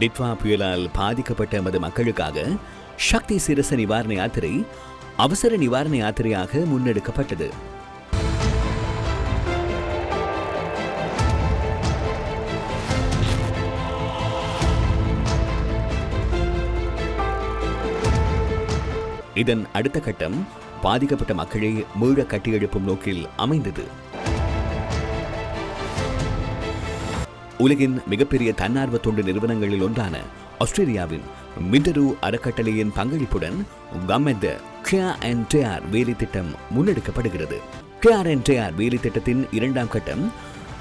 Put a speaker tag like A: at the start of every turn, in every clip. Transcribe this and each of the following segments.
A: டிட்வா புயலால் பாதிக்கப்பட்ட எமது மக்களுக்காக சக்தி சிரச நிவாரண யாத்திரை அவசர நிவாரண யாத்திரையாக முன்னெடுக்கப்பட்டது. இதன் அடுத்த கட்டம் பாதிக்கப்பட்ட மக்களை மீள கட்டியெழுப்பும் நோக்கில் அமைந்தது. உலகின் மிகப்பெரிய தன்னார்வ தொண்டு நிறுவனங்களில் ஒன்றான ஆஸ்திரேலியாவின் மிண்டரு அறக்கட்டளையின் பங்களிப்புடன் கம்மெத்த கேர் அண்ட் டேர் வேலை திட்டம் முன்னெடுக்கப்படுகிறது. கேர் அண்ட் டேர் வேலை திட்டத்தின் இரண்டாம் கட்டம்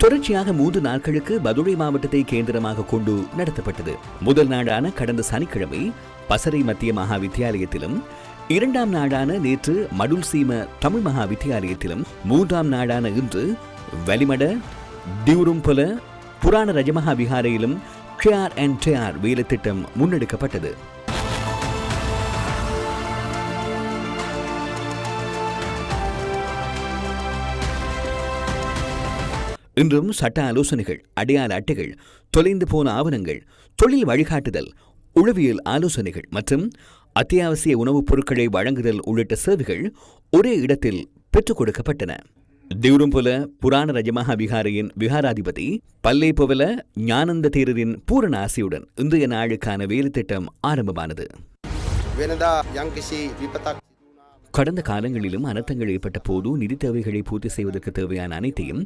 A: தொடர்ச்சியாக 3 நாட்களுக்கு பதுளை மாவட்டத்தை கேந்திரமாக கொண்டு நடத்தப்பட்டது. முதல் நாடான கடந்த சனிக்கிழமை பசறை மத்திய மகா வித்தியாலயத்திலும், இரண்டாம் நாடான நேற்று மடுல் சீம தமிழ் மகா வித்தியாலயத்திலும், மூன்றாம் நாடான இன்று வலிமட டியூரும்பல புராண ரஜமகா விஹாரையிலும் கேர் அண்ட் டேர் வேலை திட்டம் முன்னெடுக்கப்பட்டது. இன்றும் சட்ட ஆலோசனைகள், அடையாள அட்டைகள், தொலைந்து போன ஆவணங்கள், தொழில் வழிகாட்டுதல், உளவியல் ஆலோசனைகள் மற்றும் அத்தியாவசிய உணவுப் பொருட்களை வழங்குதல் உள்ளிட்ட சேவைகள் ஒரே இடத்தில் பெற்றுக் கொடுக்கப்பட்டன. தியூரும்புல புராண ரஜமகா விஹாரையின் விஹாராதிபதி பல்லேபொவல ஞானந்த தேரரின் பூரண ஆசையுடன் இன்றைய நாளுக்கான வேலை திட்டம் ஆரம்பமானது. கடந்த காலங்களிலும் அனர்த்தங்கள் ஏற்பட்ட போது நிதி தேவைகளை பூர்த்தி செய்வதற்கு தேவையான அனைத்தையும்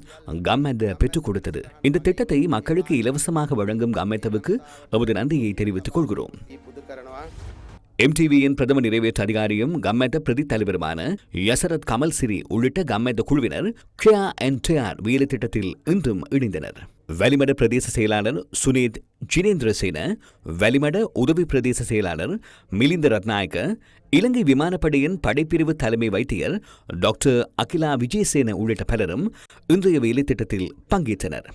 A: கம்மெத்த பெற்றுக் கொடுத்தது. இந்த திட்டத்தை மக்களுக்கு இலவசமாக வழங்கும் கம்மெத்தவுக்கு நமது நன்றியை தெரிவித்துக் கொள்கிறோம். MTVயின் பிரதம நிறைவேற்று அதிகாரியும் கம்மெத்த பிரதி தலைவருமான யசரத் கமல் சிரி உள்ளிட்ட கம்மெத்த குழுவினர் கேர் அண்ட் டேர் வேலை திட்டத்தில் இன்றும் இணைந்தனர். வலிமட பிரதேச செயலாளர் சுனீத் ஜினேந்திரசேன, வலிமட உதவி பிரதேச செயலாளர் மிலிந்த ரத்நாயக்க, இலங்கை விமானப்படையின் படைப்பிரிவு தலைமை வைத்தியர் டாக்டர் அகிலா விஜயசேன உள்ளிட்ட பலரும் இன்றைய வேலை திட்டத்தில் பங்கேற்றனர்.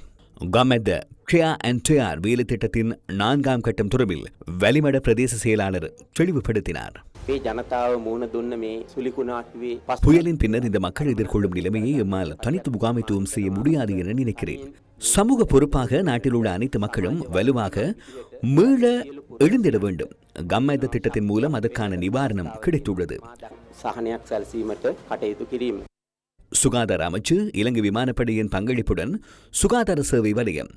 A: கம்மெத்த கேர் அண்ட் டேர் வேலை திட்டத்தின் 4ஆம் கட்டம் தொடர்பில் வலிமட பிரதேச செயலாளர் தெளிவுபடுத்தினார். புயலின் பின்னர் இந்த மக்கள் எதிர்கொள்ளும் நிலைமையை எம்மால் தனித்து முகாமைத்துவம் செய்ய முடியாது என நினைக்கிறேன். சமூக பொறுப்பாக நாட்டில் உள்ள அனைத்து மக்களும் வலுவாக மீள எழுந்திட வேண்டும். கம்மெத்த திட்டத்தின் மூலம் அதற்கான நிவாரணம் கிடைத்துள்ளது. சுகாதார அமைச்சு, இலங்கை விமானப்படையின் பங்களிப்புடன் சுகாதார சேவை வலயம்,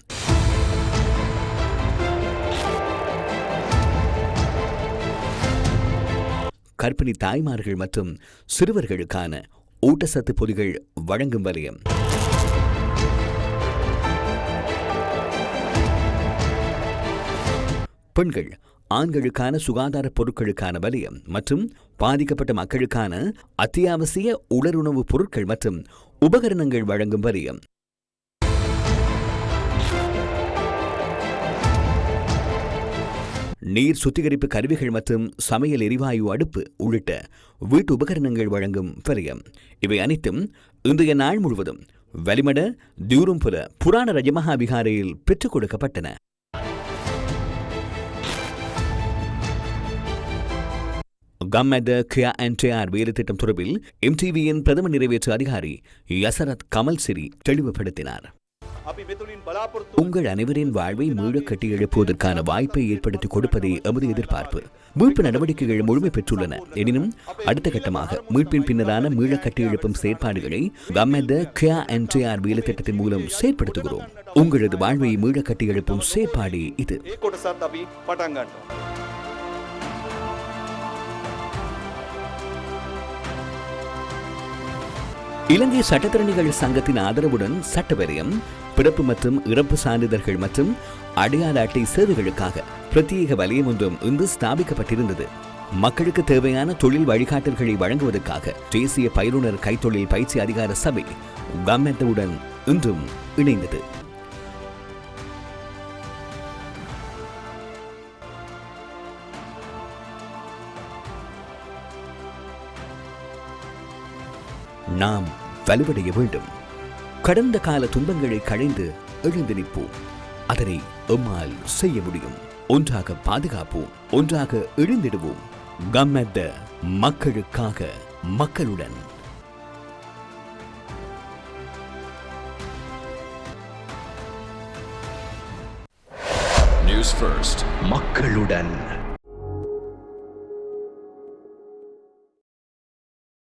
A: கர்ப்பிணி தாய்மார்கள் மற்றும் சிறுவர்களுக்கான ஊட்டச்சத்து பொதிகள் வழங்கும் வலயம், பெண்கள் ஆண்களுக்கான சுகாதார பொருட்களுக்கான வலயம் மற்றும் பாதிக்கப்பட்ட மக்களுக்கான அத்தியாவசிய உலருணவுப் பொருட்கள் மற்றும் உபகரணங்கள் வழங்கும் வலயம், நீர் சுத்திகரிப்பு கருவிகள் மற்றும் சமையல் எரிவாயு அடுப்பு உள்ளிட்ட வீட்டு உபகரணங்கள் வழங்கும் வலயம். இவை அனைத்தும் இன்றைய நாள் முழுவதும் வலிமட தியூரும்புல புராண ரஜமகா விஹாரையில் பெற்றுக் கொடுக்கப்பட்டன. கம்மெத்த கேர் அண்ட் டேர் வேலை திட்டம் தொடர்பில் MTVயின் பிரதம நிறைவேற்று அதிகாரி யசரத் கமல் சிரி தெளிவுபடுத்தினார். உங்கள் அனைவரின் வாழ்வை மீள கட்டி எழுப்புவதற்கான வாய்ப்பை ஏற்படுத்திக் கொடுப்பதே எமது எதிர்பார்ப்பு. மீட்பு நடவடிக்கைகள் முழுமை பெற்றுள்ளன. எனினும் அடுத்த கட்டமாக மீட்பின் பின்னரான மீள கட்டி எழுப்பும் செயற்பாடுகளை கம்மெத்த கேர் அண்ட் டேர் வேலை திட்டத்தின் மூலம் செயற்படுத்துகிறோம். உங்களது வாழ்வை மீள கட்டி எழுப்பும் செயற்பாடு இது. இலங்கை சட்டத்தரணிகள் சங்கத்தின் ஆதரவுடன் சட்டவரியம், பிறப்பு மற்றும் இறப்பு சான்றிதழ்கள் மற்றும் அடையாள அட்டை சேவைகளுக்காக பிரத்யேக வலயம் ஒன்றும் இன்று ஸ்தாபிக்கப்பட்டிருந்தது. மக்களுக்கு தேவையான தொழில் வழிகாட்டல்களை வழங்குவதற்காக தேசிய பயிலுனர் கைத்தொழில் பயிற்சி அதிகார சபை கம்மெத்தவுடன் இன்றும் இணைந்தது. நாம் வலுவடைய வேண்டும். கடந்த கால துன்பங்களை களைந்து எழுந்து நிற்போம். அதனை எம்மால் செய்ய முடியும். ஒன்றாக பாதுகாப்போம், ஒன்றாக எழுந்திடுவோம். கம்மெத்த மக்களுக்காக, மக்களுடன்.
B: News First.
C: மக்களுடன்